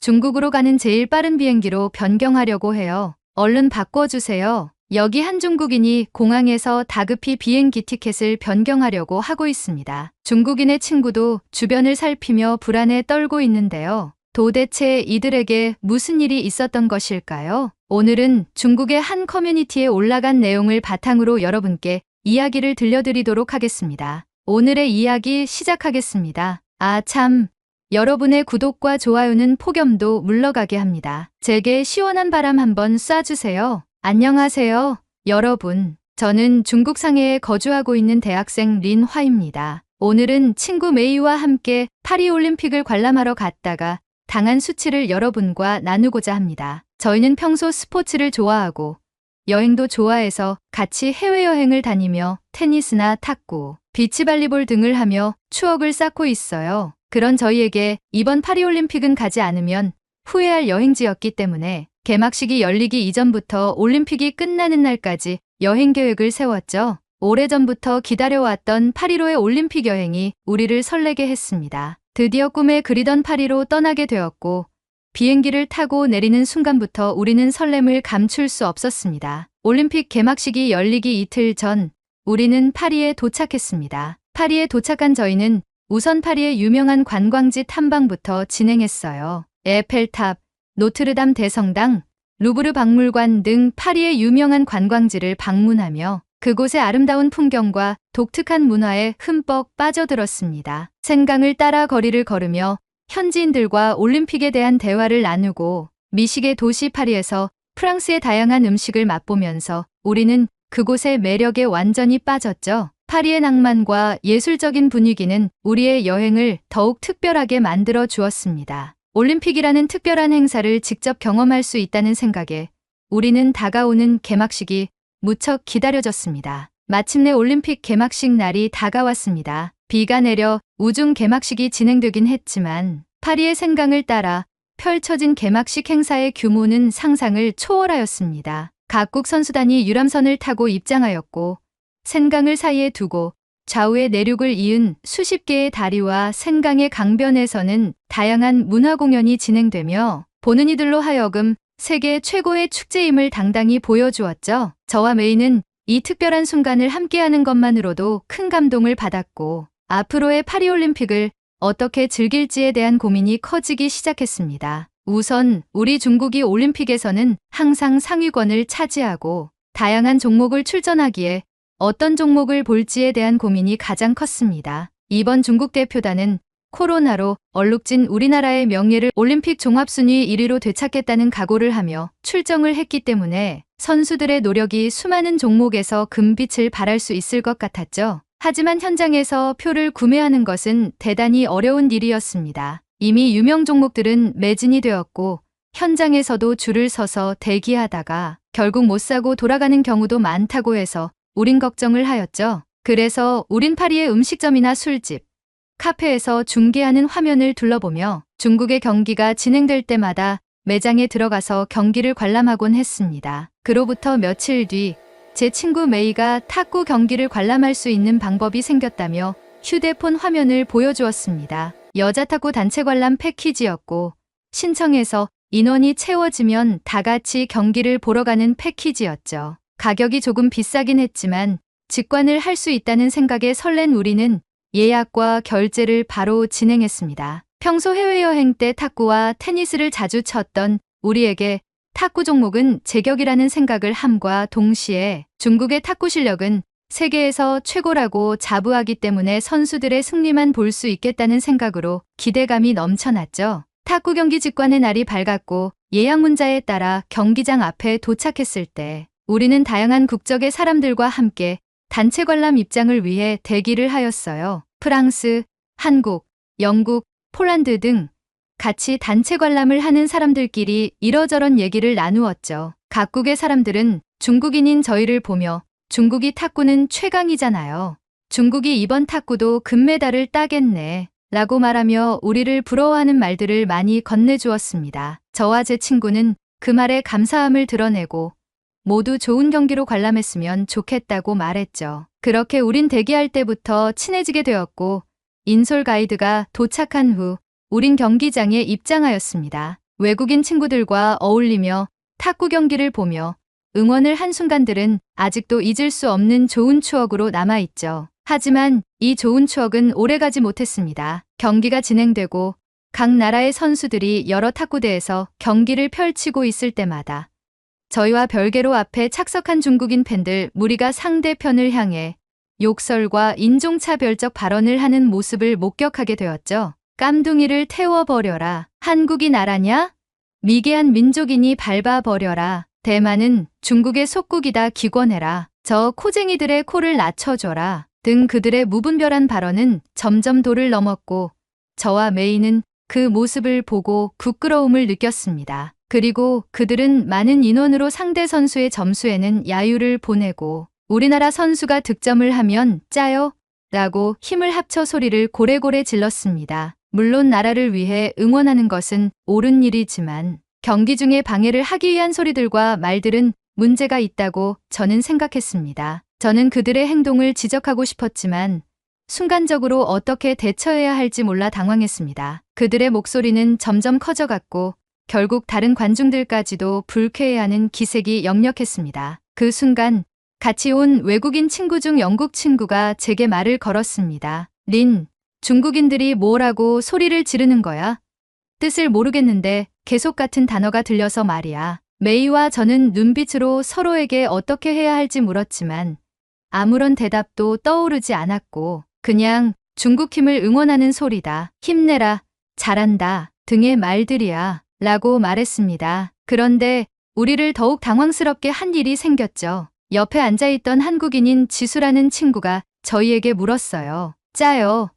중국으로 가는 제일 빠른 비행기로 변경하려고 해요. 얼른 바꿔주세요. 여기 한 중국인이 공항에서 다급히 비행기 티켓을 변경하려고 하고 있습니다. 중국인의 친구도 주변을 살피며 불안에 떨고 있는데요. 도대체 이들에게 무슨 일이 있었던 것일까요? 오늘은 중국의 한 커뮤니티에 올라간 내용을 바탕으로 여러분께 이야기를 들려드리도록 하겠습니다. 오늘의 이야기 시작하겠습니다. 아 참, 여러분의 구독과 좋아요는 폭염도 물러가게 합니다. 제게 시원한 바람 한번 쏴주세요. 안녕하세요, 여러분. 저는 중국 상해에 거주하고 있는 대학생 린화입니다. 오늘은 친구 메이와 함께 파리올림픽을 관람하러 갔다가 당한 수치를 여러분과 나누고자 합니다. 저희는 평소 스포츠를 좋아하고 여행도 좋아해서 같이 해외여행을 다니며 테니스나 탁구, 비치발리볼 등을 하며 추억을 쌓고 있어요. 그런 저희에게 이번 파리올림픽은 가지 않으면 후회할 여행지였기 때문에 개막식이 열리기 이전부터 올림픽이 끝나는 날까지 여행 계획을 세웠죠. 오래전부터 기다려왔던 파리로의 올림픽 여행이 우리를 설레게 했습니다. 드디어 꿈에 그리던 파리로 떠나게 되었고 비행기를 타고 내리는 순간부터 우리는 설렘을 감출 수 없었습니다. 올림픽 개막식이 열리기 이틀 전 우리는 파리에 도착했습니다. 파리에 도착한 저희는 우선 파리의 유명한 관광지 탐방부터 진행했어요. 에펠탑, 노트르담 대성당, 루브르 박물관 등 파리의 유명한 관광지를 방문하며 그곳의 아름다운 풍경과 독특한 문화에 흠뻑 빠져들었습니다. 센강을 따라 거리를 걸으며 현지인들과 올림픽에 대한 대화를 나누고 미식의 도시 파리에서 프랑스의 다양한 음식을 맛보면서 우리는 그곳의 매력에 완전히 빠졌죠. 파리의 낭만과 예술적인 분위기는 우리의 여행을 더욱 특별하게 만들어 주었습니다. 올림픽이라는 특별한 행사를 직접 경험할 수 있다는 생각에 우리는 다가오는 개막식이 무척 기다려졌습니다. 마침내 올림픽 개막식 날이 다가왔습니다. 비가 내려 우중 개막식이 진행되긴 했지만 파리의 센강을 따라 펼쳐진 개막식 행사의 규모는 상상을 초월하였습니다. 각국 선수단이 유람선을 타고 입장하였고 센강을 사이에 두고 좌우의 내륙을 이은 수십 개의 다리와 센강의 강변에서는 다양한 문화 공연이 진행되며 보는 이들로 하여금 세계 최고의 축제임을 당당히 보여주었죠. 저와 메이는 이 특별한 순간을 함께하는 것만으로도 큰 감동을 받았고 앞으로의 파리올림픽을 어떻게 즐길지에 대한 고민이 커지기 시작했습니다. 우선 우리 중국이 올림픽에서는 항상 상위권을 차지하고 다양한 종목을 출전하기에 어떤 종목을 볼지에 대한 고민이 가장 컸습니다. 이번 중국 대표단은 코로나로 얼룩진 우리나라의 명예를 올림픽 종합순위 1위로 되찾겠다는 각오를 하며 출정을 했기 때문에 선수들의 노력이 수많은 종목에서 금빛을 발할 수 있을 것 같았죠. 하지만 현장에서 표를 구매하는 것은 대단히 어려운 일이었습니다. 이미 유명 종목들은 매진이 되었고 현장에서도 줄을 서서 대기하다가 결국 못 사고 돌아가는 경우도 많다고 해서 우린 걱정을 하였죠. 그래서 우린 파리의 음식점이나 술집, 카페에서 중계하는 화면을 둘러보며 중국의 경기가 진행될 때마다 매장에 들어가서 경기를 관람하곤 했습니다. 그로부터 며칠 뒤 제 친구 메이가 탁구 경기를 관람할 수 있는 방법이 생겼다며 휴대폰 화면을 보여주었습니다. 여자 탁구 단체 관람 패키지였고 신청해서 인원이 채워지면 다 같이 경기를 보러 가는 패키지였죠. 가격이 조금 비싸긴 했지만 직관을 할 수 있다는 생각에 설렌 우리는 예약과 결제를 바로 진행했습니다. 평소 해외여행 때 탁구와 테니스를 자주 쳤던 우리에게 탁구 종목은 제격이라는 생각을 함과 동시에 중국의 탁구 실력은 세계에서 최고라고 자부하기 때문에 선수들의 승리만 볼 수 있겠다는 생각으로 기대감이 넘쳐났죠. 탁구 경기 직관의 날이 밝았고 예약 문자에 따라 경기장 앞에 도착했을 때 우리는 다양한 국적의 사람들과 함께 단체 관람 입장을 위해 대기를 하였어요. 프랑스, 한국, 영국, 폴란드 등 같이 단체 관람을 하는 사람들끼리 이러저런 얘기를 나누었죠. 각국의 사람들은 중국인인 저희를 보며 중국이 탁구는 최강이잖아요. 중국이 이번 탁구도 금메달을 따겠네 라고 말하며 우리를 부러워하는 말들을 많이 건네주었습니다. 저와 제 친구는 그 말에 감사함을 드러내고 모두 좋은 경기로 관람했으면 좋겠다고 말했죠. 그렇게 우린 대기할 때부터 친해지게 되었고 인솔 가이드가 도착한 후 우린 경기장에 입장하였습니다. 외국인 친구들과 어울리며 탁구 경기를 보며 응원을 한 순간들은 아직도 잊을 수 없는 좋은 추억으로 남아있죠. 하지만 이 좋은 추억은 오래가지 못했습니다. 경기가 진행되고 각 나라의 선수들이 여러 탁구대에서 경기를 펼치고 있을 때마다 저희와 별개로 앞에 착석한 중국인 팬들 무리가 상대편을 향해 욕설과 인종차별적 발언을 하는 모습을 목격하게 되었죠. 깜둥이를 태워버려라. 한국이 나라냐? 미개한 민족이니 밟아버려라. 대만은 중국의 속국이다 기권해라. 저 코쟁이들의 코를 낮춰줘라. 등 그들의 무분별한 발언은 점점 도를 넘었고 저와 메이는 그 모습을 보고 부끄러움을 느꼈습니다. 그리고 그들은 많은 인원으로 상대 선수의 점수에는 야유를 보내고 우리나라 선수가 득점을 하면 짜요? 라고 힘을 합쳐 소리를 고래고래 질렀습니다. 물론 나라를 위해 응원하는 것은 옳은 일이지만 경기 중에 방해를 하기 위한 소리들과 말들은 문제가 있다고 저는 생각했습니다. 저는 그들의 행동을 지적하고 싶었지만 순간적으로 어떻게 대처해야 할지 몰라 당황했습니다. 그들의 목소리는 점점 커져갔고 결국 다른 관중들까지도 불쾌해하는 기색이 역력했습니다. 그 순간 같이 온 외국인 친구 중 영국 친구가 제게 말을 걸었습니다. 린, 중국인들이 뭐라고 소리를 지르는 거야? 뜻을 모르겠는데 계속 같은 단어가 들려서 말이야. 메이와 저는 눈빛으로 서로에게 어떻게 해야 할지 물었지만 아무런 대답도 떠오르지 않았고 그냥 중국 팀을 응원하는 소리다. 힘내라, 잘한다 등의 말들이야 라고 말했습니다. 그런데 우리를 더욱 당황스럽게 한 일이 생겼죠. 옆에 앉아있던 한국인인 지수라는 친구가 저희에게 물었어요. 짜요.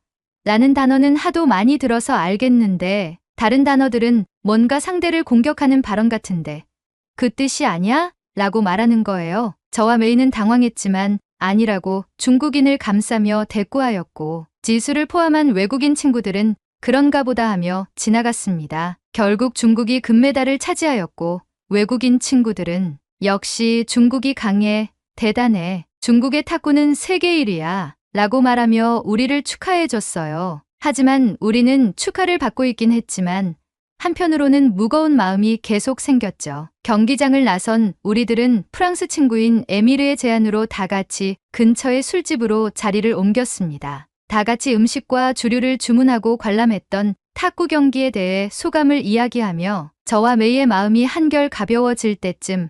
라는 단어는 하도 많이 들어서 알겠는데 다른 단어들은 뭔가 상대를 공격하는 발언 같은데 그 뜻이 아니야? 라고 말하는 거예요. 저와 메이는 당황했지만 아니라고 중국인을 감싸며 대꾸하였고 지수를 포함한 외국인 친구들은 그런가 보다 하며 지나갔습니다. 결국 중국이 금메달을 차지하였고 외국인 친구들은 역시 중국이 강해, 대단해, 중국의 탁구는 세계 1위야 라고 말하며 우리를 축하해줬어요. 하지만 우리는 축하를 받고 있긴 했지만 한편으로는 무거운 마음이 계속 생겼죠. 경기장을 나선 우리들은 프랑스 친구인 에미르의 제안으로 다 같이 근처의 술집으로 자리를 옮겼습니다. 다 같이 음식과 주류를 주문하고 관람했던 탁구 경기에 대해 소감을 이야기하며 저와 메이의 마음이 한결 가벼워질 때쯤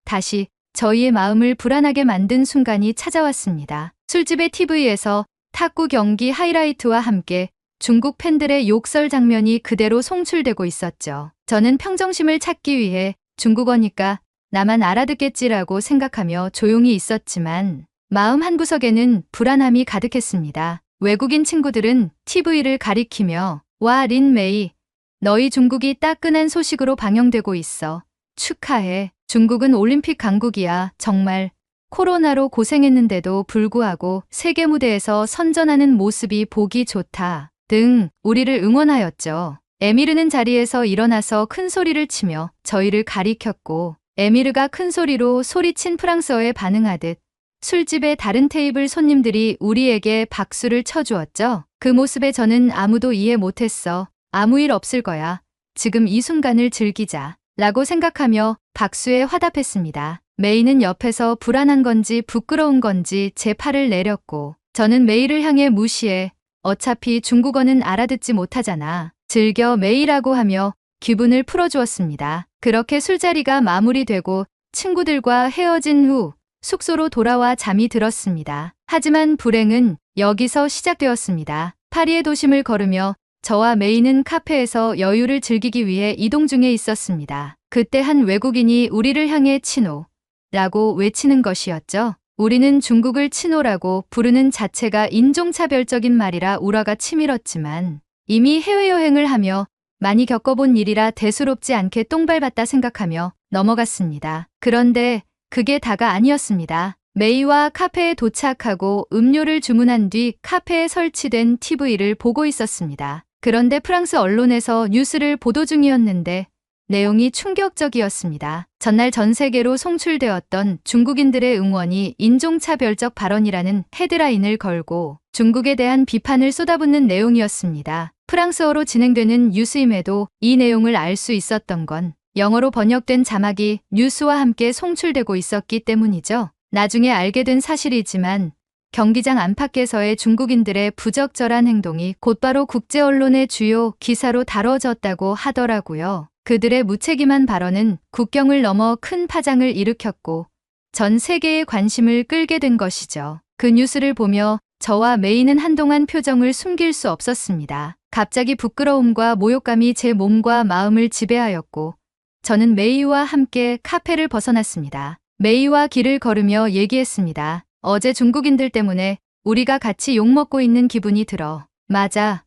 다시 저희의 마음을 불안하게 만든 순간이 찾아왔습니다. 술집의 TV에서 탁구 경기 하이라이트와 함께 중국 팬들의 욕설 장면이 그대로 송출되고 있었죠. 저는 평정심을 찾기 위해 중국어니까 나만 알아듣겠지라고 생각하며 조용히 있었지만 마음 한구석에는 불안함이 가득했습니다. 외국인 친구들은 TV를 가리키며 와 린 메이, 너희 중국이 따끈한 소식으로 방영되고 있어. 축하해. 중국은 올림픽 강국이야. 정말 코로나로 고생했는데도 불구하고 세계 무대에서 선전하는 모습이 보기 좋다. 등 우리를 응원하였죠. 에미르는 자리에서 일어나서 큰 소리를 치며 저희를 가리켰고 에미르가 큰 소리로 소리친 프랑스어에 반응하듯 술집의 다른 테이블 손님들이 우리에게 박수를 쳐주었죠. 그 모습에 저는 아무도 이해 못했어. 아무 일 없을 거야. 지금 이 순간을 즐기자. 라고 생각하며 박수에 화답했습니다. 메이는 옆에서 불안한 건지 부끄러운 건지 제 팔을 내렸고 저는 메이를 향해 무시해 어차피 중국어는 알아듣지 못하잖아. 즐겨 메이라고 하며 기분을 풀어주었습니다. 그렇게 술자리가 마무리되고 친구들과 헤어진 후 숙소로 돌아와 잠이 들었습니다. 하지만 불행은 여기서 시작되었습니다. 파리의 도심을 걸으며 저와 메이는 카페에서 여유를 즐기기 위해 이동 중에 있었습니다. 그때 한 외국인이 우리를 향해 치노 라고 외치는 것이었죠. 우리는 중국을 치노라고 부르는 자체가 인종차별적인 말이라 우라가 치밀었지만 이미 해외여행을 하며 많이 겪어본 일이라 대수롭지 않게 똥밟았다 생각하며 넘어갔습니다. 그런데 그게 다가 아니었습니다. 메이와 카페에 도착하고 음료를 주문한 뒤 카페에 설치된 TV를 보고 있었습니다. 그런데 프랑스 언론에서 뉴스를 보도 중이었는데 내용이 충격적이었습니다. 전날 전 세계로 송출되었던 중국인들의 응원이 인종차별적 발언이라는 헤드라인을 걸고 중국에 대한 비판을 쏟아붓는 내용이었습니다. 프랑스어로 진행되는 뉴스임에도 이 내용을 알 수 있었던 건 영어로 번역된 자막이 뉴스와 함께 송출되고 있었기 때문이죠. 나중에 알게 된 사실이지만 경기장 안팎에서의 중국인들의 부적절한 행동이 곧바로 국제 언론의 주요 기사로 다뤄졌다고 하더라고요. 그들의 무책임한 발언은 국경을 넘어 큰 파장을 일으켰고 전 세계의 관심을 끌게 된 것이죠. 그 뉴스를 보며 저와 메이는 한동안 표정을 숨길 수 없었습니다. 갑자기 부끄러움과 모욕감이 제 몸과 마음을 지배하였고 저는 메이와 함께 카페를 벗어났습니다. 메이와 길을 걸으며 얘기했습니다. 어제 중국인들 때문에 우리가 같이 욕먹고 있는 기분이 들어. 맞아.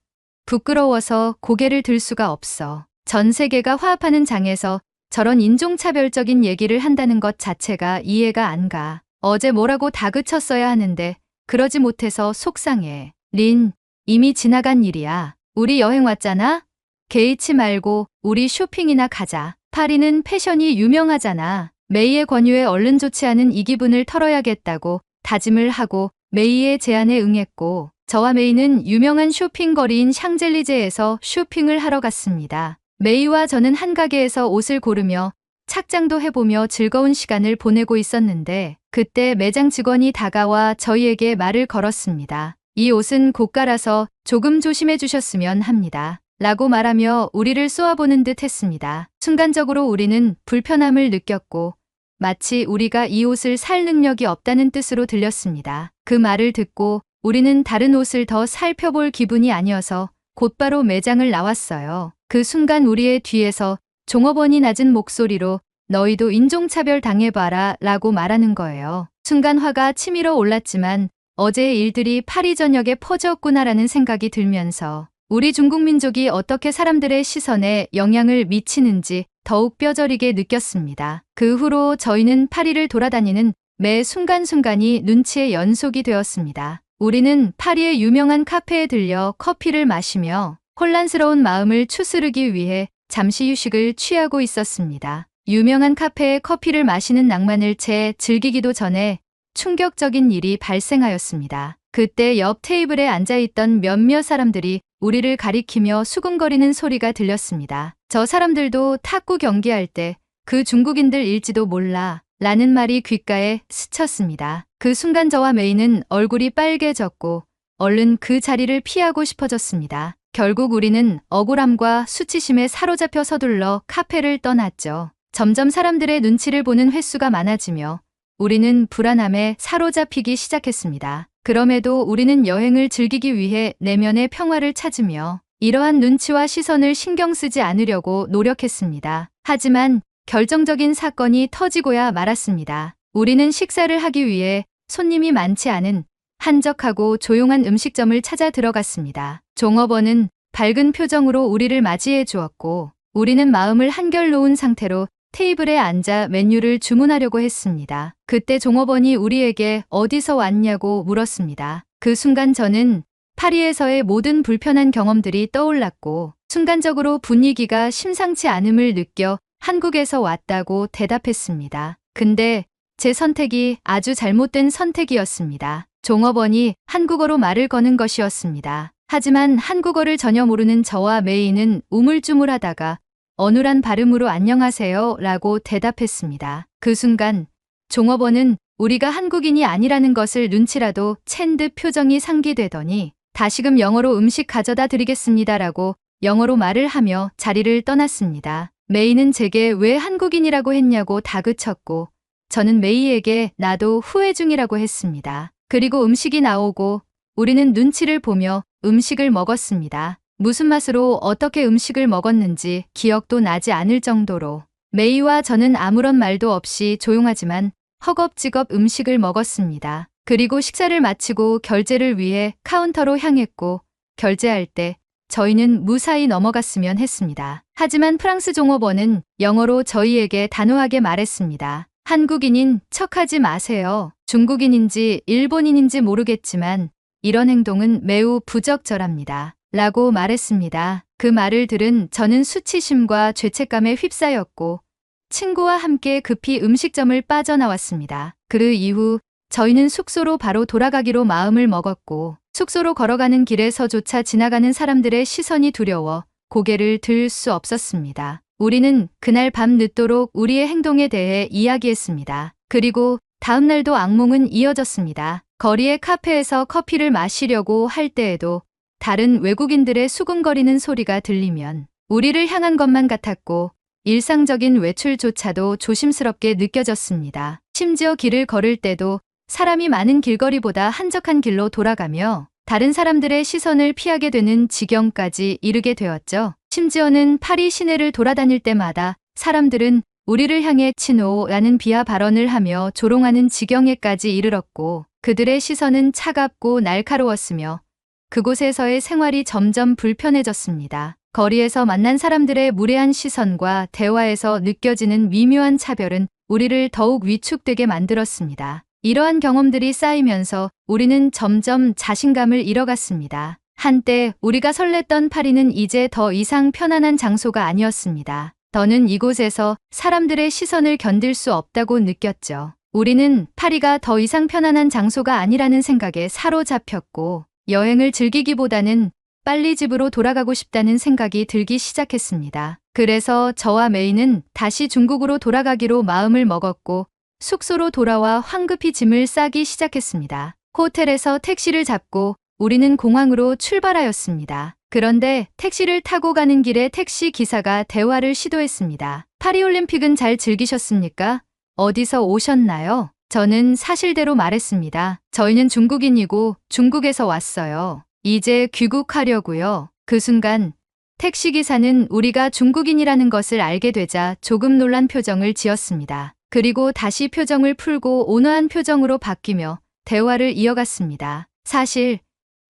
부끄러워서 고개를 들 수가 없어. 전 세계가 화합하는 장에서 저런 인종차별적인 얘기를 한다는 것 자체가 이해가 안 가. 어제 뭐라고 다그쳤어야 하는데 그러지 못해서 속상해. 린, 이미 지나간 일이야. 우리 여행 왔잖아? 개의치 말고 우리 쇼핑이나 가자. 파리는 패션이 유명하잖아. 메이의 권유에 얼른 좋지 않은 이 기분을 털어야겠다고 다짐을 하고 메이의 제안에 응했고 저와 메이는 유명한 쇼핑거리인 샹젤리제에서 쇼핑을 하러 갔습니다. 메이와 저는 한 가게에서 옷을 고르며 착장도 해보며 즐거운 시간을 보내고 있었는데 그때 매장 직원이 다가와 저희에게 말을 걸었습니다. 이 옷은 고가라서 조금 조심해 주셨으면 합니다. 라고 말하며 우리를 쏘아보는 듯 했습니다. 순간적으로 우리는 불편함을 느꼈고 마치 우리가 이 옷을 살 능력이 없다는 뜻으로 들렸습니다. 그 말을 듣고 우리는 다른 옷을 더 살펴볼 기분이 아니어서 곧바로 매장을 나왔어요. 그 순간 우리의 뒤에서 종업원이 낮은 목소리로 너희도 인종차별 당해봐라 라고 말하는 거예요. 순간 화가 치밀어 올랐지만 어제의 일들이 파리 전역에 퍼졌구나라는 생각이 들면서 우리 중국 민족이 어떻게 사람들의 시선에 영향을 미치는지 더욱 뼈저리게 느꼈습니다. 그 후로 저희는 파리를 돌아다니는 매 순간순간이 눈치의 연속이 되었습니다. 우리는 파리의 유명한 카페에 들려 커피를 마시며 혼란스러운 마음을 추스르기 위해 잠시 휴식을 취하고 있었습니다. 유명한 카페에 커피를 마시는 낭만을 채 즐기기도 전에 충격적인 일이 발생하였습니다. 그때 옆 테이블에 앉아있던 몇몇 사람들이 우리를 가리키며 수군거리는 소리가 들렸습니다. 저 사람들도 탁구 경기할 때 그 중국인들일지도 몰라 라는 말이 귓가에 스쳤습니다. 그 순간 저와 메이는 얼굴이 빨개졌고 얼른 그 자리를 피하고 싶어졌습니다. 결국 우리는 억울함과 수치심에 사로잡혀 서둘러 카페를 떠났죠. 점점 사람들의 눈치를 보는 횟수가 많아지며 우리는 불안함에 사로잡히기 시작했습니다. 그럼에도 우리는 여행을 즐기기 위해 내면의 평화를 찾으며 이러한 눈치와 시선을 신경 쓰지 않으려고 노력했습니다. 하지만 결정적인 사건이 터지고야 말았습니다. 우리는 식사를 하기 위해 손님이 많지 않은 한적하고 조용한 음식점을 찾아 들어갔습니다. 종업원은 밝은 표정으로 우리를 맞이해 주었고 우리는 마음을 한결 놓은 상태로 테이블에 앉아 메뉴를 주문하려고 했습니다. 그때 종업원이 우리에게 어디서 왔냐고 물었습니다. 그 순간 저는 파리에서의 모든 불편한 경험들이 떠올랐고 순간적으로 분위기가 심상치 않음을 느껴 한국에서 왔다고 대답했습니다. 근데 제 선택이 아주 잘못된 선택이었습니다. 종업원이 한국어로 말을 거는 것이었습니다. 하지만 한국어를 전혀 모르는 저와 메이는 우물쭈물하다가 어눌한 발음으로 안녕하세요 라고 대답했습니다. 그 순간 종업원은 우리가 한국인이 아니라는 것을 눈치라도 챈 듯 표정이 상기되더니 다시금 영어로 음식 가져다 드리겠습니다 라고 영어로 말을 하며 자리를 떠났습니다. 메이는 제게 왜 한국인이라고 했냐고 다그쳤고 저는 메이에게 나도 후회 중이라고 했습니다. 그리고 음식이 나오고 우리는 눈치를 보며 음식을 먹었습니다. 무슨 맛으로 어떻게 음식을 먹었는지 기억도 나지 않을 정도로 메이와 저는 아무런 말도 없이 조용하지만 허겁지겁 음식을 먹었습니다. 그리고 식사를 마치고 결제를 위해 카운터로 향했고 결제할 때 저희는 무사히 넘어갔으면 했습니다. 하지만 프랑스 종업원은 영어로 저희에게 단호하게 말했습니다. 한국인인 척하지 마세요. 중국인인지 일본인인지 모르겠지만 이런 행동은 매우 부적절합니다. 라고 말했습니다. 그 말을 들은 저는 수치심과 죄책감에 휩싸였고 친구와 함께 급히 음식점을 빠져나왔습니다. 그 이후 저희는 숙소로 바로 돌아가기로 마음을 먹었고 숙소로 걸어가는 길에서조차 지나가는 사람들의 시선이 두려워 고개를 들 수 없었습니다. 우리는 그날 밤 늦도록 우리의 행동에 대해 이야기했습니다. 그리고 다음 날도 악몽은 이어졌습니다. 거리의 카페에서 커피를 마시려고 할 때에도 다른 외국인들의 수군거리는 소리가 들리면 우리를 향한 것만 같았고 일상적인 외출조차도 조심스럽게 느껴졌습니다. 심지어 길을 걸을 때도 사람이 많은 길거리보다 한적한 길로 돌아가며 다른 사람들의 시선을 피하게 되는 지경까지 이르게 되었죠. 심지어는 파리 시내를 돌아다닐 때마다 사람들은 우리를 향해 치노라는 비하 발언을 하며 조롱하는 지경에까지 이르렀고 그들의 시선은 차갑고 날카로웠으며 그곳에서의 생활이 점점 불편해졌습니다. 거리에서 만난 사람들의 무례한 시선과 대화에서 느껴지는 미묘한 차별은 우리를 더욱 위축되게 만들었습니다. 이러한 경험들이 쌓이면서 우리는 점점 자신감을 잃어갔습니다. 한때 우리가 설렜던 파리는 이제 더 이상 편안한 장소가 아니었습니다. 더는 이곳에서 사람들의 시선을 견딜 수 없다고 느꼈죠. 우리는 파리가 더 이상 편안한 장소가 아니라는 생각에 사로잡혔고 여행을 즐기기보다는 빨리 집으로 돌아가고 싶다는 생각이 들기 시작했습니다. 그래서 저와 메이는 다시 중국으로 돌아가기로 마음을 먹었고 숙소로 돌아와 황급히 짐을 싸기 시작했습니다. 호텔에서 택시를 잡고 우리는 공항으로 출발하였습니다. 그런데 택시를 타고 가는 길에 택시 기사가 대화를 시도했습니다. 파리올림픽은 잘 즐기셨습니까? 어디서 오셨나요? 저는 사실대로 말했습니다. 저희는 중국인이고 중국에서 왔어요. 이제 귀국하려고요. 그 순간 택시기사는 우리가 중국인이라는 것을 알게 되자 조금 놀란 표정을 지었습니다. 그리고 다시 표정을 풀고 온화한 표정으로 바뀌며 대화를 이어갔습니다. 사실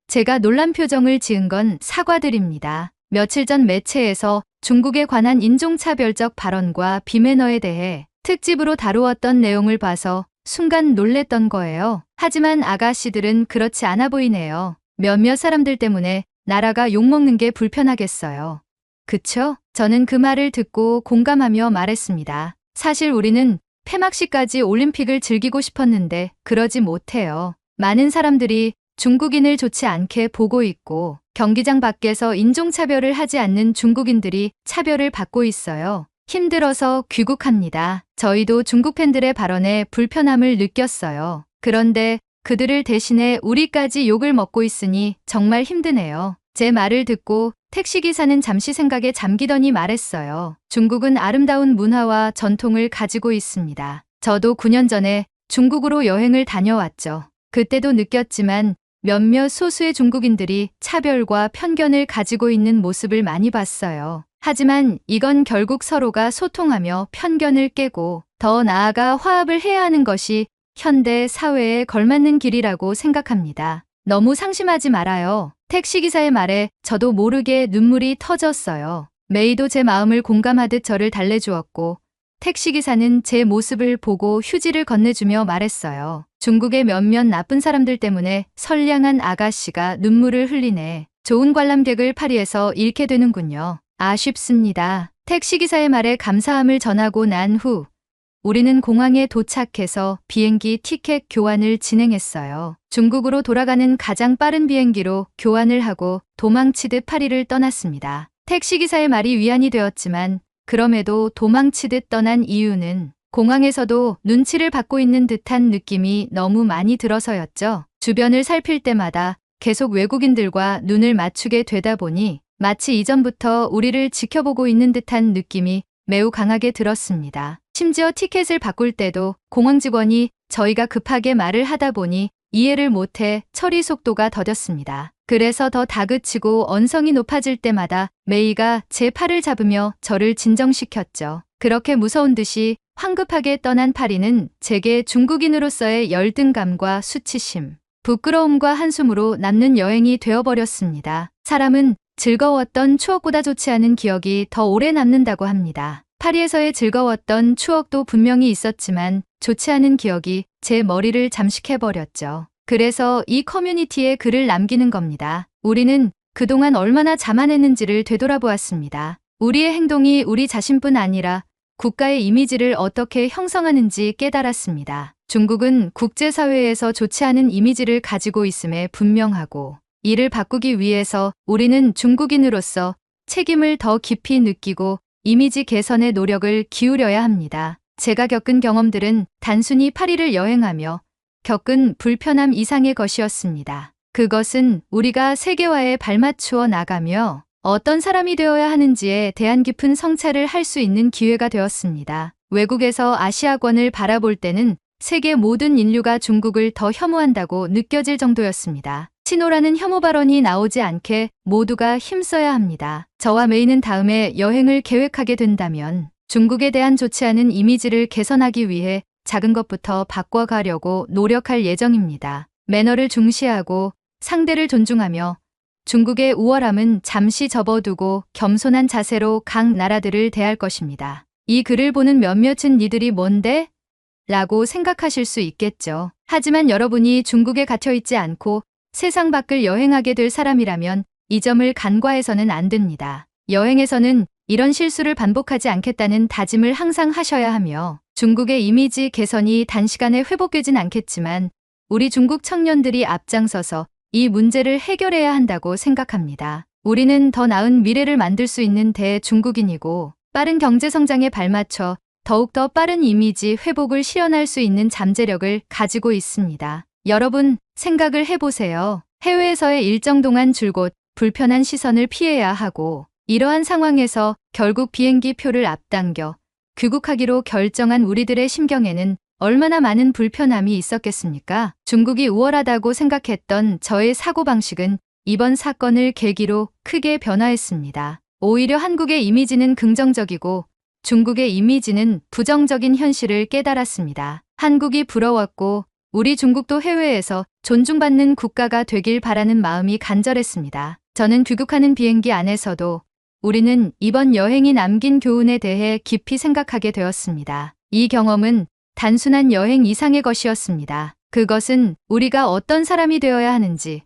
제가 놀란 표정을 지은 건 사과드립니다. 며칠 전 매체에서 중국에 관한 인종차별적 발언과 비매너에 대해 특집으로 다루었던 내용을 봐서 순간 놀랬던 거예요. 하지만 아가씨들은 그렇지 않아 보이네요. 몇몇 사람들 때문에 나라가 욕먹는 게 불편하겠어요. 그쵸? 저는 그 말을 듣고 공감하며 말했습니다. 사실 우리는 폐막식까지 올림픽을 즐기고 싶었는데 그러지 못해요. 많은 사람들이 중국인을 좋지 않게 보고 있고 경기장 밖에서 인종차별을 하지 않는 중국인들이 차별을 받고 있어요. 힘들어서 귀국합니다. 저희도 중국 팬들의 발언에 불편함을 느꼈어요. 그런데 그들을 대신해 우리까지 욕을 먹고 있으니 정말 힘드네요. 제 말을 듣고 택시기사는 잠시 생각에 잠기더니 말했어요. 중국은 아름다운 문화와 전통을 가지고 있습니다. 저도 9년 전에 중국으로 여행을 다녀왔죠. 그때도 느꼈지만 몇몇 소수의 중국인들이 차별과 편견을 가지고 있는 모습을 많이 봤어요. 하지만 이건 결국 서로가 소통하며 편견을 깨고 더 나아가 화합을 해야 하는 것이 현대 사회에 걸맞는 길이라고 생각합니다. 너무 상심하지 말아요. 택시기사의 말에 저도 모르게 눈물이 터졌어요. 메이도 제 마음을 공감하듯 저를 달래주었고 택시기사는 제 모습을 보고 휴지를 건네주며 말했어요. 중국의 몇몇 나쁜 사람들 때문에 선량한 아가씨가 눈물을 흘리네. 좋은 관람객을 파리에서 잃게 되는군요. 아쉽습니다. 택시기사의 말에 감사함을 전하고 난 후 우리는 공항에 도착해서 비행기 티켓 교환을 진행했어요. 중국으로 돌아가는 가장 빠른 비행기로 교환을 하고 도망치듯 파리를 떠났습니다. 택시기사의 말이 위안이 되었지만 그럼에도 도망치듯 떠난 이유는 공항에서도 눈치를 받고 있는 듯한 느낌이 너무 많이 들어서였죠. 주변을 살필 때마다 계속 외국인들과 눈을 맞추게 되다 보니 마치 이전부터 우리를 지켜보고 있는 듯한 느낌이 매우 강하게 들었습니다. 심지어 티켓을 바꿀 때도 공항 직원이 저희가 급하게 말을 하다 보니 이해를 못해 처리 속도가 더뎠습니다. 그래서 더 다그치고 언성이 높아질 때마다 메이가 제 팔을 잡으며 저를 진정시켰죠. 그렇게 무서운 듯이 황급하게 떠난 파리는 제게 중국인으로서의 열등감과 수치심, 부끄러움과 한숨으로 남는 여행이 되어버렸습니다. 사람은 즐거웠던 추억보다 좋지 않은 기억이 더 오래 남는다고 합니다. 파리에서의 즐거웠던 추억도 분명히 있었지만 좋지 않은 기억이 제 머리를 잠식해버렸죠. 그래서 이 커뮤니티에 글을 남기는 겁니다. 우리는 그동안 얼마나 자만했는지를 되돌아보았습니다. 우리의 행동이 우리 자신뿐 아니라 국가의 이미지를 어떻게 형성하는지 깨달았습니다. 중국은 국제사회에서 좋지 않은 이미지를 가지고 있음에 분명하고, 이를 바꾸기 위해서 우리는 중국인으로서 책임을 더 깊이 느끼고 이미지 개선에 노력을 기울여야 합니다. 제가 겪은 경험들은 단순히 파리를 여행하며 겪은 불편함 이상의 것이었습니다. 그것은 우리가 세계화에 발맞추어 나가며 어떤 사람이 되어야 하는지에 대한 깊은 성찰을 할 수 있는 기회가 되었습니다. 외국에서 아시아권을 바라볼 때는 세계 모든 인류가 중국을 더 혐오한다고 느껴질 정도였습니다. 친오라는 혐오 발언이 나오지 않게 모두가 힘써야 합니다. 저와 메이는 다음에 여행을 계획하게 된다면 중국에 대한 좋지 않은 이미지를 개선하기 위해 작은 것부터 바꿔가려고 노력할 예정입니다. 매너를 중시하고 상대를 존중하며 중국의 우월함은 잠시 접어두고 겸손한 자세로 각 나라들을 대할 것입니다. 이 글을 보는 몇몇은 니들이 뭔데? 라고 생각하실 수 있겠죠. 하지만 여러분이 중국에 갇혀있지 않고 세상 밖을 여행하게 될 사람이라면 이 점을 간과해서는 안 됩니다. 여행에서는 이런 실수를 반복하지 않겠다는 다짐을 항상 하셔야 하며, 중국의 이미지 개선이 단시간에 회복되진 않겠지만 우리 중국 청년들이 앞장서서 이 문제를 해결해야 한다고 생각합니다. 우리는 더 나은 미래를 만들 수 있는 대중국인이고, 빠른 경제 성장에 발맞춰 더욱더 빠른 이미지 회복을 실현할 수 있는 잠재력을 가지고 있습니다. 여러분, 생각을 해보세요. 해외에서의 일정 동안 줄곧 불편한 시선을 피해야 하고, 이러한 상황에서 결국 비행기 표를 앞당겨 귀국하기로 결정한 우리들의 심경에는 얼마나 많은 불편함이 있었겠습니까? 중국이 우월하다고 생각했던 저의 사고방식은 이번 사건을 계기로 크게 변화했습니다. 오히려 한국의 이미지는 긍정적이고 중국의 이미지는 부정적인 현실을 깨달았습니다. 한국이 부러웠고 우리 중국도 해외에서 존중받는 국가가 되길 바라는 마음이 간절했습니다. 저는 귀국하는 비행기 안에서도 우리는 이번 여행이 남긴 교훈에 대해 깊이 생각하게 되었습니다. 이 경험은 단순한 여행 이상의 것이었습니다. 그것은 우리가 어떤 사람이 되어야 하는지,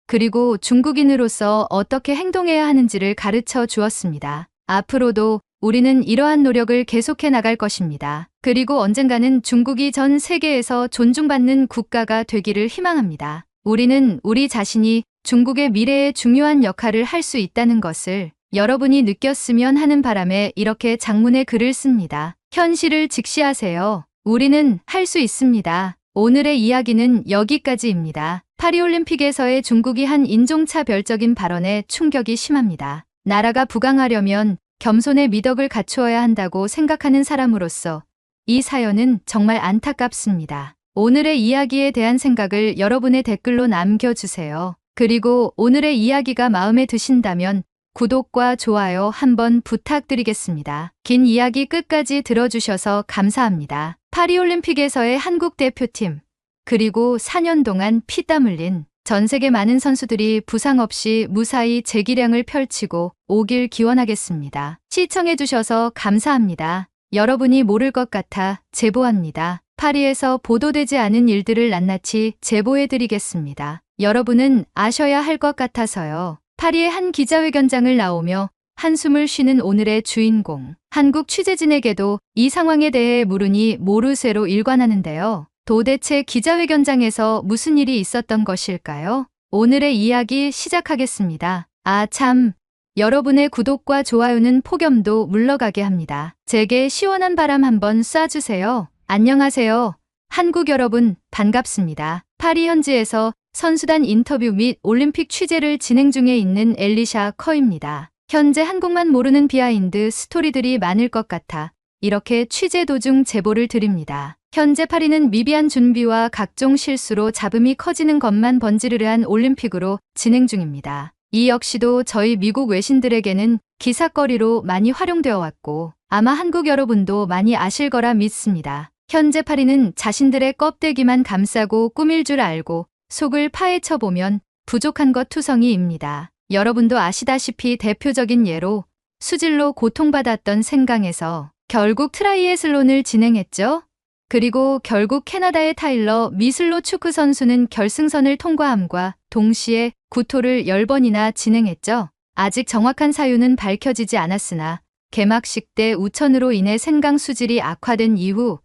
그리고 중국인으로서 어떻게 행동해야 하는지를 가르쳐 주었습니다. 앞으로도 우리는 이러한 노력을 계속해 나갈 것입니다. 그리고 언젠가는 중국이 전 세계에서 존중받는 국가가 되기를 희망합니다. 우리는 우리 자신이 중국의 미래에 중요한 역할을 할 수 있다는 것을 여러분이 느꼈으면 하는 바람에 이렇게 장문의 글을 씁니다. 현실을 직시하세요. 우리는 할 수 있습니다. 오늘의 이야기는 여기까지입니다. 파리올림픽에서의 중국이 한 인종차별적인 발언에 충격이 심합니다. 나라가 부강하려면 겸손의 미덕을 갖추어야 한다고 생각하는 사람으로서 이 사연은 정말 안타깝습니다. 오늘의 이야기에 대한 생각을 여러분의 댓글로 남겨주세요. 그리고 오늘의 이야기가 마음에 드신다면 구독과 좋아요 한번 부탁드리겠습니다. 긴 이야기 끝까지 들어주셔서 감사합니다. 파리올림픽에서의 한국 대표팀, 그리고 4년 동안 피땀 흘린 전 세계 많은 선수들이 부상 없이 무사히 재기량을 펼치고 오길 기원하겠습니다. 시청해주셔서 감사합니다. 여러분이 모를 것 같아 제보합니다. 파리에서 보도되지 않은 일들을 낱낱이 제보해드리겠습니다. 여러분은 아셔야 할 것 같아서요. 파리의 한 기자회견장을 나오며 한숨을 쉬는 오늘의 주인공. 한국 취재진에게도 이 상황에 대해 물으니 모르쇠로 일관하는데요. 도대체 기자회견장에서 무슨 일이 있었던 것일까요? 오늘의 이야기 시작하겠습니다. 아 참, 여러분의 구독과 좋아요는 폭염도 물러가게 합니다. 제게 시원한 바람 한번 쏴주세요. 안녕하세요. 한국 여러분, 반갑습니다. 파리 현지에서 선수단 인터뷰 및 올림픽 취재를 진행 중에 있는 엘리샤 커입니다. 현재 한국만 모르는 비하인드 스토리들이 많을 것 같아 이렇게 취재 도중 제보를 드립니다. 현재 파리는 미비한 준비와 각종 실수로 잡음이 커지는 것만 번지르르한 올림픽으로 진행 중입니다. 이 역시도 저희 미국 외신들에게는 기사거리로 많이 활용되어 왔고 아마 한국 여러분도 많이 아실 거라 믿습니다. 현재 파리는 자신들의 껍데기만 감싸고 꾸밀 줄 알고 속을 파헤쳐보면 부족한 것 투성이입니다. 여러분도 아시다시피 대표적인 예로 수질로 고통받았던 생강에서 결국 트라이애슬론을 진행했죠. 그리고 결국 캐나다의 타일러 미슬로 축구 선수는 결승선을 통과함과 동시에 구토를 10번이나 진행했죠. 아직 정확한 사유는 밝혀지지 않았으나 개막식 때 우천으로 인해 생강 수질이 악화된 이후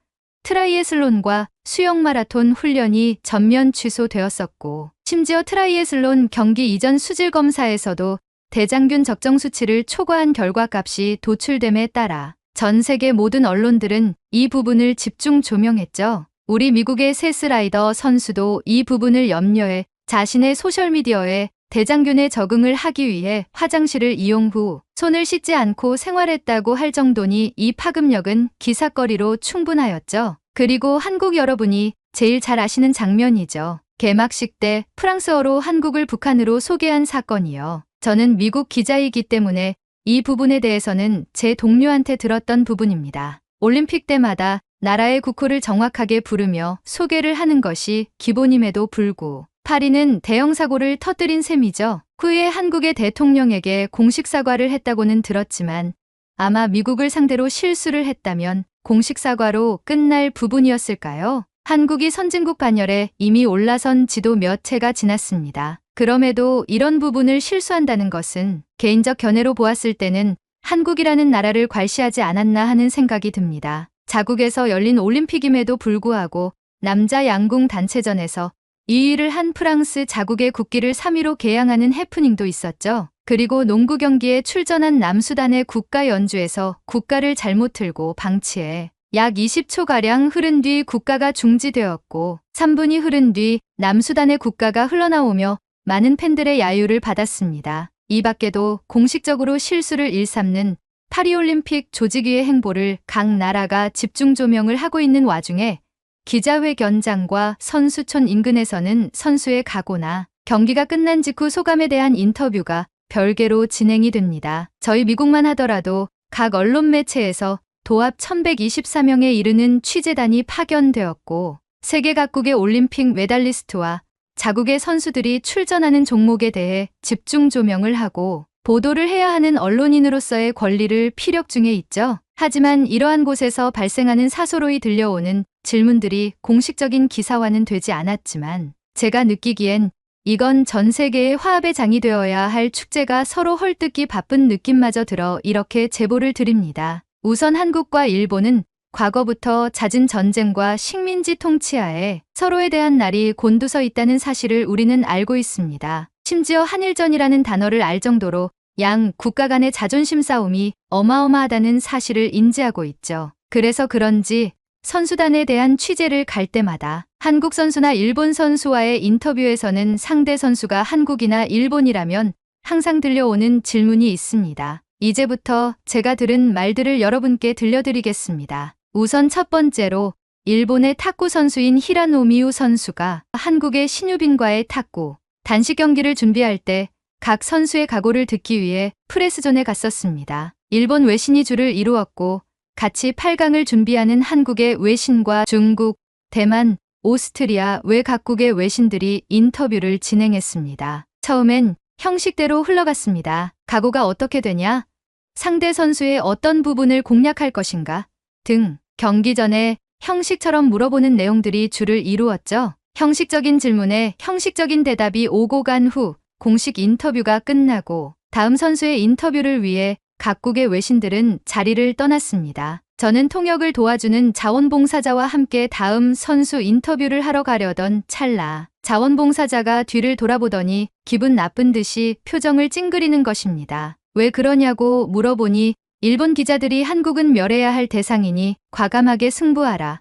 트라이애슬론과 수영 마라톤 훈련이 전면 취소되었었고, 심지어 트라이애슬론 경기 이전 수질 검사에서도 대장균 적정 수치를 초과한 결과값이 도출됨에 따라 전 세계 모든 언론들은 이 부분을 집중 조명했죠. 우리 미국의 세스라이더 선수도 이 부분을 염려해 자신의 소셜미디어에 대장균에 적응을 하기 위해 화장실을 이용 후 손을 씻지 않고 생활했다고 할 정도니 이 파급력은 기사거리로 충분하였죠. 그리고 한국 여러분이 제일 잘 아시는 장면이죠. 개막식 때 프랑스어로 한국을 북한으로 소개한 사건이요. 저는 미국 기자이기 때문에 이 부분에 대해서는 제 동료한테 들었던 부분입니다. 올림픽 때마다 나라의 국호를 정확하게 부르며 소개를 하는 것이 기본임에도 불구 파리는 대형 사고를 터뜨린 셈이죠. 후에 한국의 대통령에게 공식 사과를 했다고는 들었지만 아마 미국을 상대로 실수를 했다면 공식 사과로 끝날 부분이었을까요? 한국이 선진국 반열에 이미 올라선 지도 몇 해가 지났습니다. 그럼에도 이런 부분을 실수한다는 것은 개인적 견해로 보았을 때는 한국이라는 나라를 괄시하지 않았나 하는 생각이 듭니다. 자국에서 열린 올림픽임에도 불구하고 남자 양궁 단체전에서 2위를 한 프랑스 자국의 국기를 3위로 개양하는 해프닝도 있었죠. 그리고 농구 경기에 출전한 남수단의 국가 연주에서 국가를 잘못 틀고 방치해 약 20초가량 흐른 뒤 국가가 중지되었고 3분이 흐른 뒤 남수단의 국가가 흘러나오며 많은 팬들의 야유를 받았습니다. 이 밖에도 공식적으로 실수를 일삼는 파리올림픽 조직위의 행보를 각 나라가 집중 조명을 하고 있는 와중에 기자회견장과 선수촌 인근에서는 선수의 각오나 경기가 끝난 직후 소감에 대한 인터뷰가 별개로 진행이 됩니다. 저희 미국만 하더라도 각 언론 매체에서 도합 1124명에 이르는 취재단이 파견되었고 세계 각국의 올림픽 메달리스트와 자국의 선수들이 출전하는 종목에 대해 집중 조명을 하고 보도를 해야 하는 언론인으로서의 권리를 피력 중에 있죠. 하지만 이러한 곳에서 발생하는 사소로이 들려오는 질문들이 공식적인 기사화는 되지 않았지만 제가 느끼기엔 이건 전 세계의 화합의 장이 되어야 할 축제가 서로 헐뜯기 바쁜 느낌마저 들어 이렇게 제보를 드립니다. 우선 한국과 일본은 과거부터 잦은 전쟁과 식민지 통치하에 서로에 대한 날이 곤두서 있다는 사실을 우리는 알고 있습니다. 심지어 한일전이라는 단어를 알 정도로 양 국가 간의 자존심 싸움이 어마어마하다는 사실을 인지하고 있죠. 그래서 그런지 선수단에 대한 취재를 갈 때마다 한국 선수나 일본 선수와의 인터뷰에서는 상대 선수가 한국이나 일본이라면 항상 들려오는 질문이 있습니다. 이제부터 제가 들은 말들을 여러분께 들려드리겠습니다. 우선 첫 번째로 일본의 탁구 선수인 히라노미우 선수가 한국의 신유빈과의 탁구 단식 경기를 준비할 때 각 선수의 각오를 듣기 위해 프레스존에 갔었습니다. 일본 외신이 줄을 이루었고 같이 8강을 준비하는 한국의 외신과 중국, 대만, 오스트리아 외 각국의 외신들이 인터뷰를 진행했습니다. 처음엔 형식대로 흘러갔습니다. 각오가 어떻게 되냐? 상대 선수의 어떤 부분을 공략할 것인가? 등 경기 전에 형식처럼 물어보는 내용들이 줄을 이루었죠. 형식적인 질문에 형식적인 대답이 오고 간 후 공식 인터뷰가 끝나고 다음 선수의 인터뷰를 위해 각국의 외신들은 자리를 떠났습니다. 저는 통역을 도와주는 자원봉사자와 함께 다음 선수 인터뷰를 하러 가려던 찰나 자원봉사자가 뒤를 돌아보더니 기분 나쁜 듯이 표정을 찡그리는 것입니다. 왜 그러냐고 물어보니 일본 기자들이 한국은 멸해야 할 대상이니 과감하게 승부하라.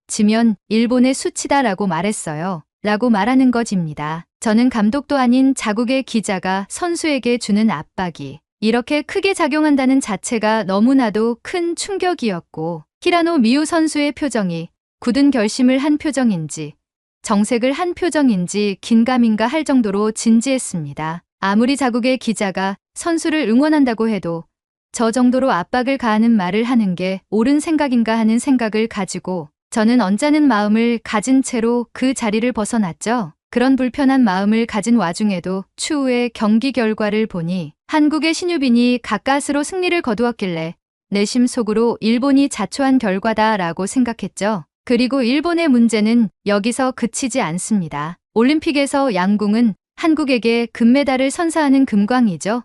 지면 일본의 수치다라고 말했어요. 라고 말하는 것입니다. 저는 감독도 아닌 자국의 기자가 선수에게 주는 압박이 이렇게 크게 작용한다는 자체가 너무나도 큰 충격이었고 히라노 미우 선수의 표정이 굳은 결심을 한 표정인지 정색을 한 표정인지 긴가민가 할 정도로 진지했습니다. 아무리 자국의 기자가 선수를 응원한다고 해도 저 정도로 압박을 가하는 말을 하는 게 옳은 생각인가 하는 생각을 가지고 저는 언짢은 마음을 가진 채로 그 자리를 벗어났죠. 그런 불편한 마음을 가진 와중에도 추후에 경기 결과를 보니 한국의 신유빈이 가까스로 승리를 거두었길래 내심 속으로 일본이 자초한 결과다라고 생각했죠. 그리고 일본의 문제는 여기서 그치지 않습니다. 올림픽에서 양궁은 한국에게 금메달을 선사하는 금광이죠.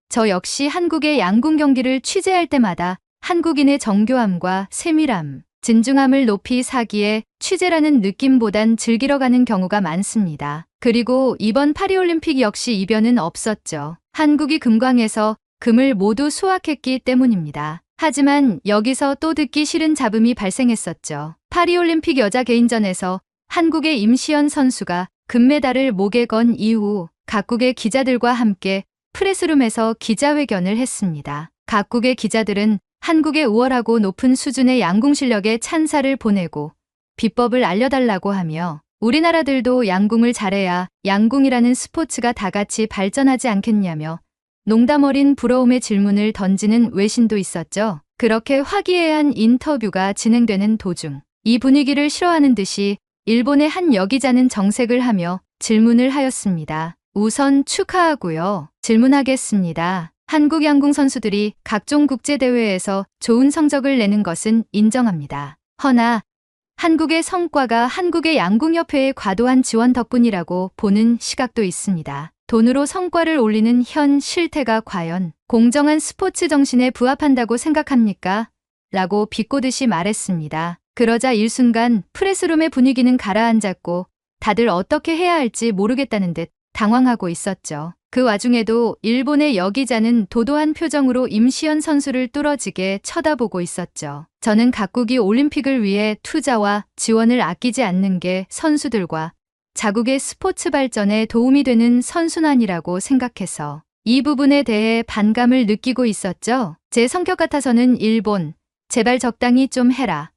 저 역시 한국의 양궁 경기를 취재할 때마다 한국인의 정교함과 세밀함, 진중함을 높이 사기에 취재라는 느낌보단 즐기러 가는 경우가 많습니다. 그리고 이번 파리올림픽 역시 이변은 없었죠. 한국이 금광에서 금을 모두 수확했기 때문입니다. 하지만 여기서 또 듣기 싫은 잡음이 발생했었죠. 파리올림픽 여자 개인전에서 한국의 임시연 선수가 금메달을 목에 건 이후 각국의 기자들과 함께 프레스룸에서 기자회견을 했습니다. 각국의 기자들은 한국의 우월하고 높은 수준의 양궁 실력에 찬사를 보내고 비법을 알려달라고 하며 우리나라들도 양궁을 잘해야 양궁이라는 스포츠가 다 같이 발전하지 않겠냐며 농담 어린 부러움의 질문을 던지는 외신도 있었죠. 그렇게 화기애애한 인터뷰가 진행되는 도중 이 분위기를 싫어하는 듯이 일본의 한 여기자는 정색을 하며 질문을 하였습니다. 우선 축하하고요. 질문하겠습니다. 한국 양궁 선수들이 각종 국제대회에서 좋은 성적을 내는 것은 인정합니다. 허나 한국의 성과가 한국의 양궁협회의 과도한 지원 덕분이라고 보는 시각도 있습니다. 돈으로 성과를 올리는 현 실태가 과연 공정한 스포츠 정신에 부합한다고 생각합니까? 라고 비꼬듯이 말했습니다. 그러자 일순간 프레스룸의 분위기는 가라앉았고 다들 어떻게 해야 할지 모르겠다는 듯 당황하고 있었죠. 그 와중에도 일본의 여기자는 도도한 표정으로 임시연 선수를 뚫어지게 쳐다보고 있었죠. 저는 각국이 올림픽을 위해 투자와 지원을 아끼지 않는 게 선수들과 자국의 스포츠 발전에 도움이 되는 선순환이라고 생각해서 이 부분에 대해 반감을 느끼고 있었죠. 제 성격 같아서는 일본, 제발 적당히 좀 해라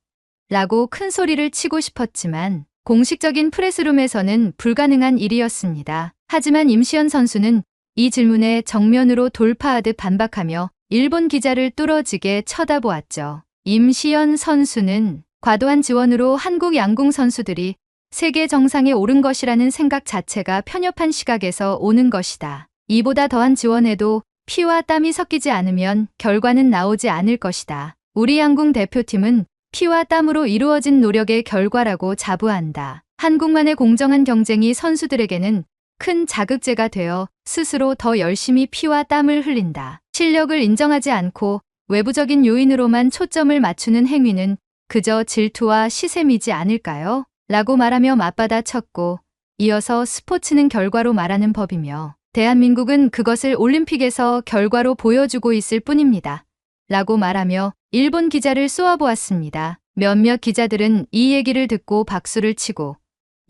라고 큰 소리를 치고 싶었지만 공식적인 프레스룸에서는 불가능한 일이었습니다. 하지만 임시연 선수는 이 질문에 정면으로 돌파하듯 반박하며 일본 기자를 뚫어지게 쳐다보았죠. 임시연 선수는 과도한 지원으로 한국 양궁 선수들이 세계 정상에 오른 것이라는 생각 자체가 편협한 시각에서 오는 것이다. 이보다 더한 지원에도 피와 땀이 섞이지 않으면 결과는 나오지 않을 것이다. 우리 양궁 대표팀은 피와 땀으로 이루어진 노력의 결과라고 자부한다. 한국만의 공정한 경쟁이 선수들에게는 큰 자극제가 되어 스스로 더 열심히 피와 땀을 흘린다. 실력을 인정하지 않고 외부적인 요인으로만 초점을 맞추는 행위는 그저 질투와 시샘이지 않을까요? 라고 말하며 맞받아 쳤고 이어서 스포츠는 결과로 말하는 법이며 대한민국은 그것을 올림픽에서 결과로 보여주고 있을 뿐입니다. 라고 말하며 일본 기자를 쏘아보았습니다. 몇몇 기자들은 이 얘기를 듣고 박수를 치고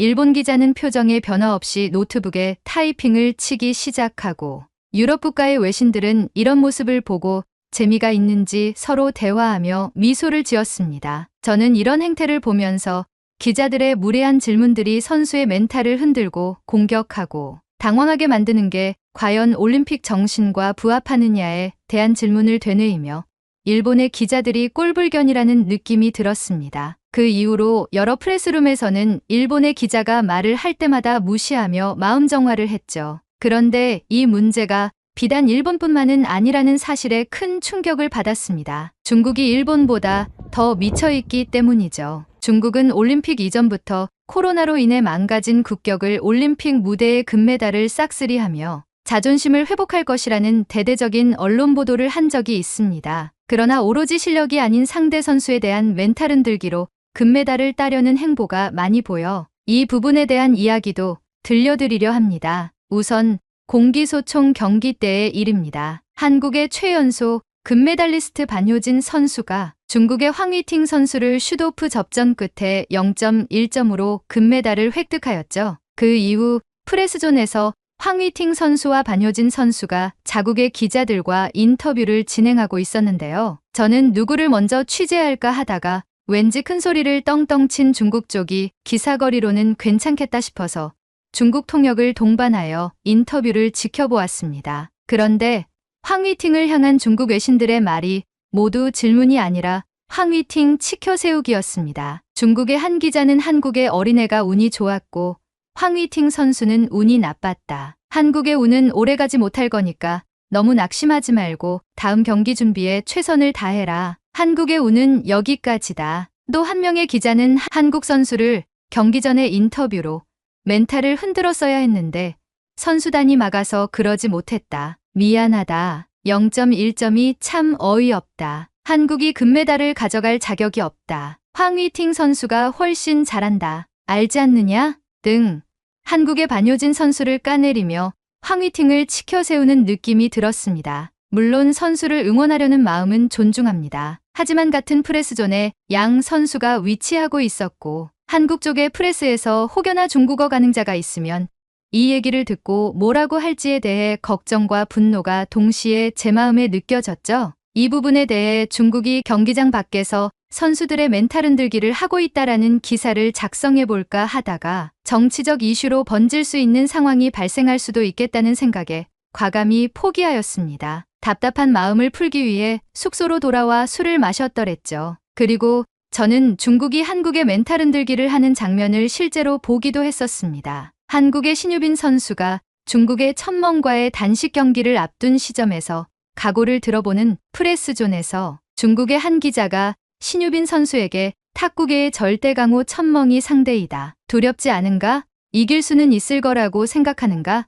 일본 기자는 표정에 변화 없이 노트북에 타이핑을 치기 시작하고 유럽 국가의 외신들은 이런 모습을 보고 재미가 있는지 서로 대화하며 미소를 지었습니다. 저는 이런 행태를 보면서 기자들의 무례한 질문들이 선수의 멘탈을 흔들고 공격하고 당황하게 만드는 게 과연 올림픽 정신과 부합하느냐에 대한 질문을 되뇌이며 일본의 기자들이 꼴불견이라는 느낌이 들었습니다. 그 이후로 여러 프레스룸에서는 일본의 기자가 말을 할 때마다 무시하며 마음 정화를 했죠. 그런데 이 문제가 비단 일본뿐만은 아니라는 사실에 큰 충격을 받았습니다. 중국이 일본보다 더 미쳐있기 때문이죠. 중국은 올림픽 이전부터 코로나로 인해 망가진 국격을 올림픽 무대에 금메달을 싹쓸이하며 자존심을 회복할 것이라는 대대적인 언론 보도를 한 적이 있습니다. 그러나 오로지 실력이 아닌 상대 선수에 대한 멘탈 흔들기로 금메달을 따려는 행보가 많이 보여 이 부분에 대한 이야기도 들려드리려 합니다. 우선 공기소총 경기 때의 일입니다. 한국의 최연소 금메달리스트 반효진 선수가 중국의 황휘팅 선수를 슛오프 접전 끝에 0.1점으로 금메달을 획득하였죠. 그 이후 프레스존에서 황휘팅 선수와 반효진 선수가 자국의 기자들과 인터뷰를 진행하고 있었는데요. 저는 누구를 먼저 취재할까 하다가 왠지 큰 소리를 떵떵 친 중국 쪽이 기사거리로는 괜찮겠다 싶어서 중국 통역을 동반하여 인터뷰를 지켜보았습니다. 그런데 황휘팅을 향한 중국 외신들의 말이 모두 질문이 아니라 황휘팅 치켜 세우기였습니다. 중국의 한 기자는 한국의 어린애가 운이 좋았고 황휘팅 선수는 운이 나빴다. 한국의 운은 오래가지 못할 거니까 너무 낙심하지 말고 다음 경기 준비에 최선을 다해라. 한국의 운은 여기까지다. 또 한 명의 기자는 한국 선수를 경기 전에 인터뷰로 멘탈을 흔들었어야 했는데 선수단이 막아서 그러지 못했다. 미안하다. 0.1점이 참 어이없다. 한국이 금메달을 가져갈 자격이 없다. 황휘팅 선수가 훨씬 잘한다. 알지 않느냐? 등 한국의 반효진 선수를 까내리며 황휘팅을 치켜 세우는 느낌이 들었습니다. 물론 선수를 응원하려는 마음은 존중합니다. 하지만 같은 프레스존에 양 선수가 위치하고 있었고 한국 쪽의 프레스에서 혹여나 중국어 가능자가 있으면 이 얘기를 듣고 뭐라고 할지에 대해 걱정과 분노가 동시에 제 마음에 느껴졌죠. 이 부분에 대해 중국이 경기장 밖에서 선수들의 멘탈 흔들기를 하고 있다라는 기사를 작성해볼까 하다가 정치적 이슈로 번질 수 있는 상황이 발생할 수도 있겠다는 생각에 과감히 포기하였습니다. 답답한 마음을 풀기 위해 숙소로 돌아와 술을 마셨더랬죠. 그리고 저는 중국이 한국의 멘탈 흔들기를 하는 장면을 실제로 보기도 했었습니다. 한국의 신유빈 선수가 중국의 천멍과의 단식 경기를 앞둔 시점에서 각오를 들어보는 프레스존에서 중국의 한 기자가 신유빈 선수에게 탁구계의 절대 강호 천멍이 상대이다. 두렵지 않은가? 이길 수는 있을 거라고 생각하는가?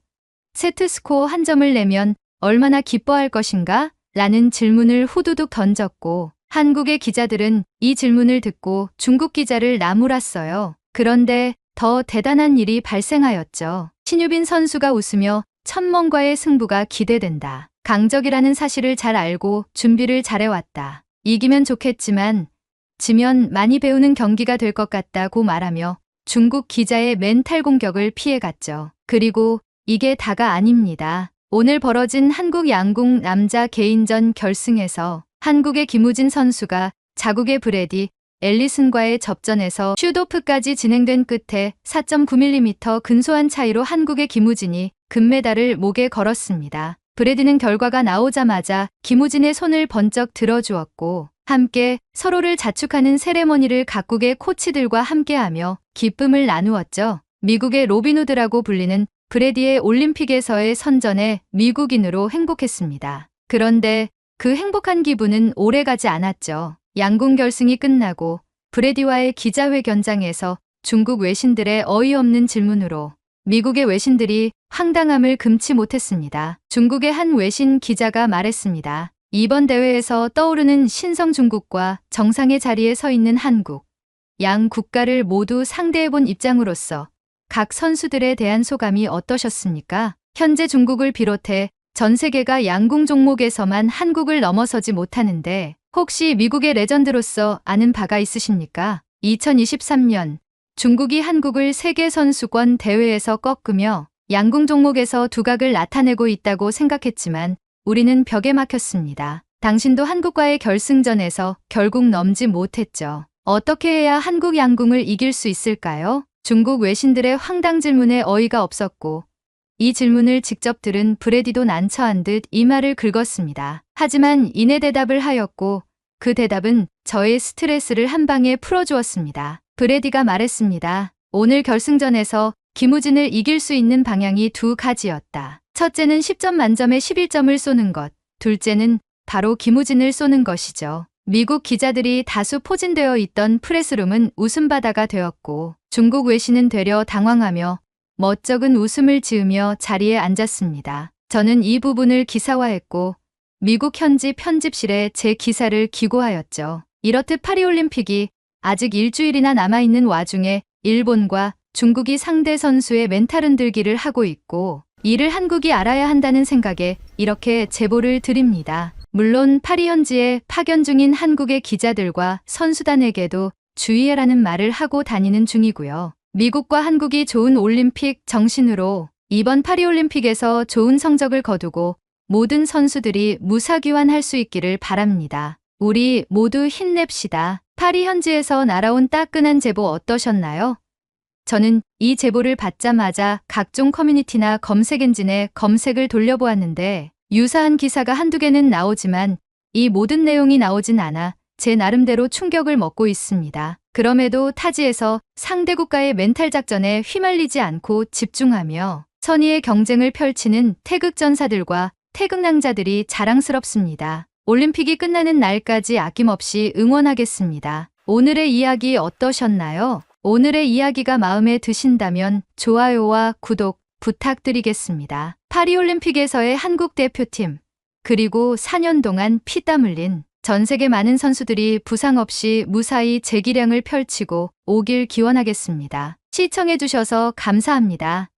세트 스코어 한 점을 내면 얼마나 기뻐할 것인가? 라는 질문을 후두둑 던졌고 한국의 기자들은 이 질문을 듣고 중국 기자를 나무랐어요. 그런데 더 대단한 일이 발생하였죠. 신유빈 선수가 웃으며 천멍과의 승부가 기대된다. 강적이라는 사실을 잘 알고 준비를 잘해왔다. 이기면 좋겠지만 지면 많이 배우는 경기가 될 것 같다고 말하며 중국 기자의 멘탈 공격을 피해갔죠. 그리고 이게 다가 아닙니다. 오늘 벌어진 한국 양궁 남자 개인전 결승에서 한국의 김우진 선수가 자국의 브래디 앨리슨과의 접전에서 슛오프까지 진행된 끝에 4.9mm 근소한 차이로 한국의 김우진이 금메달을 목에 걸었습니다. 브래디는 결과가 나오자마자 김우진의 손을 번쩍 들어주었고 함께 서로를 자축하는 세레머니를 각국의 코치들과 함께하며 기쁨을 나누었죠. 미국의 로빈후드라고 불리는 브래디의 올림픽에서의 선전에 미국인으로 행복했습니다. 그런데 그 행복한 기분은 오래가지 않았죠. 양궁 결승이 끝나고 브래디와의 기자회견장에서 중국 외신들의 어이없는 질문으로 미국의 외신들이 황당함을 금치 못했습니다. 중국의 한 외신 기자가 말했습니다. 이번 대회에서 떠오르는 신성 중국과 정상의 자리에 서 있는 한국, 양 국가를 모두 상대해본 입장으로서 각 선수들에 대한 소감이 어떠셨습니까? 현재 중국을 비롯해 전 세계가 양궁 종목에서만 한국을 넘어서지 못하는데 혹시 미국의 레전드로서 아는 바가 있으십니까? 2023년 중국이 한국을 세계선수권 대회에서 꺾으며 양궁 종목에서 두각을 나타내고 있다고 생각했지만 우리는 벽에 막혔습니다. 당신도 한국과의 결승전에서 결국 넘지 못했죠. 어떻게 해야 한국 양궁을 이길 수 있을까요? 중국 외신들의 황당 질문에 어이가 없었고 이 질문을 직접 들은 브래디도 난처한 듯 이마를 긁었습니다. 하지만 이내 대답을 하였고 그 대답은 저의 스트레스를 한 방에 풀어주었습니다. 브래디가 말했습니다. 오늘 결승전에서 김우진을 이길 수 있는 방향이 두 가지였다. 첫째는 10점 만점에 11점을 쏘는 것, 둘째는 바로 김우진을 쏘는 것이죠. 미국 기자들이 다수 포진되어 있던 프레스룸은 웃음바다가 되었고 중국 외신은 되려 당황하며 멋쩍은 웃음을 지으며 자리에 앉았습니다. 저는 이 부분을 기사화했고 미국 현지 편집실에 제 기사를 기고하였죠. 이렇듯 파리올림픽이 아직 일주일이나 남아있는 와중에 일본과 중국이 상대 선수의 멘탈 흔들기를 하고 있고 이를 한국이 알아야 한다는 생각에 이렇게 제보를 드립니다. 물론 파리 현지에 파견 중인 한국의 기자들과 선수단에게도 주의해라는 말을 하고 다니는 중이고요. 미국과 한국이 좋은 올림픽 정신으로 이번 파리올림픽에서 좋은 성적을 거두고 모든 선수들이 무사귀환할 수 있기를 바랍니다. 우리 모두 힘냅시다. 파리 현지에서 날아온 따끈한 제보 어떠셨나요? 저는 이 제보를 받자마자 각종 커뮤니티나 검색 엔진에 검색을 돌려보았는데 유사한 기사가 한두 개는 나오지만 이 모든 내용이 나오진 않아 제 나름대로 충격을 먹고 있습니다. 그럼에도 타지에서 상대 국가의 멘탈 작전에 휘말리지 않고 집중하며 선의의 경쟁을 펼치는 태극전사들과 태극낭자들이 자랑스럽습니다. 올림픽이 끝나는 날까지 아낌없이 응원하겠습니다. 오늘의 이야기 어떠셨나요? 오늘의 이야기가 마음에 드신다면 좋아요와 구독 부탁드리겠습니다. 파리올림픽에서의 한국 대표팀, 그리고 4년 동안 피땀 흘린 전 세계 많은 선수들이 부상 없이 무사히 재기량을 펼치고 오길 기원하겠습니다. 시청해주셔서 감사합니다.